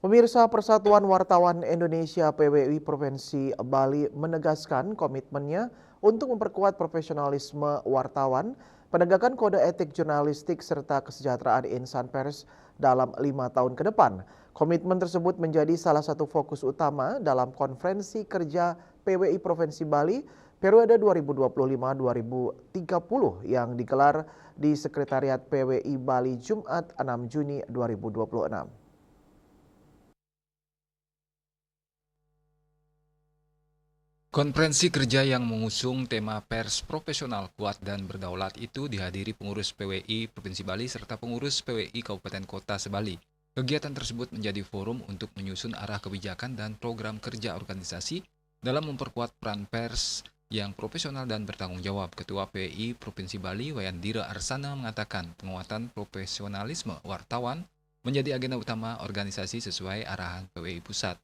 Pemirsa, Persatuan Wartawan Indonesia (PWI) Provinsi Bali menegaskan komitmennya untuk memperkuat profesionalisme wartawan, penegakan kode etik jurnalistik serta kesejahteraan insan pers dalam 5 tahun ke depan. Komitmen tersebut menjadi salah satu fokus utama dalam konferensi kerja PWI Provinsi Bali periode 2025-2030 yang digelar di Sekretariat PWI Bali Jumat 6 Juni 2026. Konferensi kerja yang mengusung tema pers profesional kuat dan berdaulat itu dihadiri pengurus PWI Provinsi Bali serta pengurus PWI Kabupaten Kota Sebali. Kegiatan tersebut menjadi forum untuk menyusun arah kebijakan dan program kerja organisasi dalam memperkuat peran pers yang profesional dan bertanggung jawab. Ketua PWI Provinsi Bali Wayandira Arsana mengatakan penguatan profesionalisme wartawan menjadi agenda utama organisasi sesuai arahan PWI Pusat.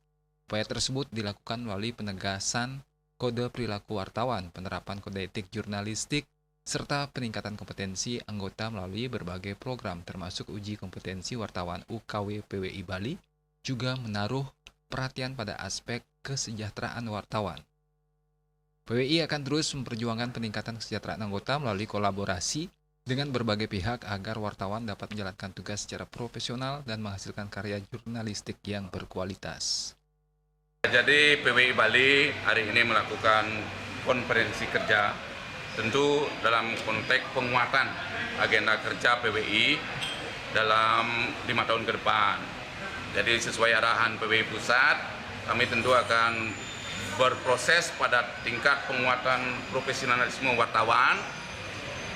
Upaya tersebut dilakukan melalui penegasan kode perilaku wartawan, penerapan kode etik jurnalistik, serta peningkatan kompetensi anggota melalui berbagai program termasuk uji kompetensi wartawan UKW PWI Bali, juga menaruh perhatian pada aspek kesejahteraan wartawan. PWI akan terus memperjuangkan peningkatan kesejahteraan anggota melalui kolaborasi dengan berbagai pihak agar wartawan dapat menjalankan tugas secara profesional dan menghasilkan karya jurnalistik yang berkualitas. Jadi PWI Bali hari ini melakukan konferensi kerja tentu dalam konteks penguatan agenda kerja PWI dalam 5 tahun ke depan. Jadi sesuai arahan PWI Pusat, kami tentu akan berproses pada tingkat penguatan profesionalisme wartawan,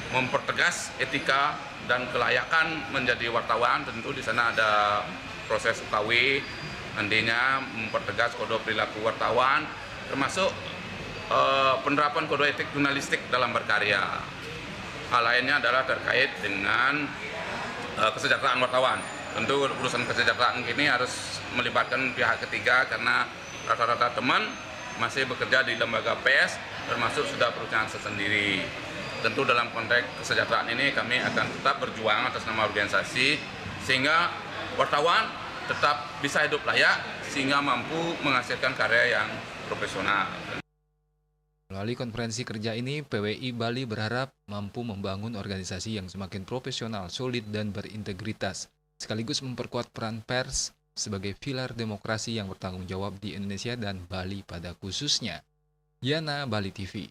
mempertegas etika dan kelayakan menjadi wartawan. Tentu di sana ada proses UKW, nantinya mempertegas kode perilaku wartawan, termasuk penerapan kode etik jurnalistik dalam berkarya. Hal lainnya adalah terkait dengan kesejahteraan wartawan. Tentu urusan kesejahteraan ini harus melibatkan pihak ketiga karena rata-rata teman masih bekerja di lembaga pers, termasuk sudah perusahaan sendiri. Tentu dalam konteks kesejahteraan ini kami akan tetap berjuang atas nama organisasi sehingga wartawan tetap bisa hidup layak sehingga mampu menghasilkan karya yang profesional. Melalui konferensi kerja ini, PWI Bali berharap mampu membangun organisasi yang semakin profesional, solid, dan berintegritas, sekaligus memperkuat peran pers sebagai pilar demokrasi yang bertanggung jawab di Indonesia dan Bali pada khususnya. Yana, Bali TV.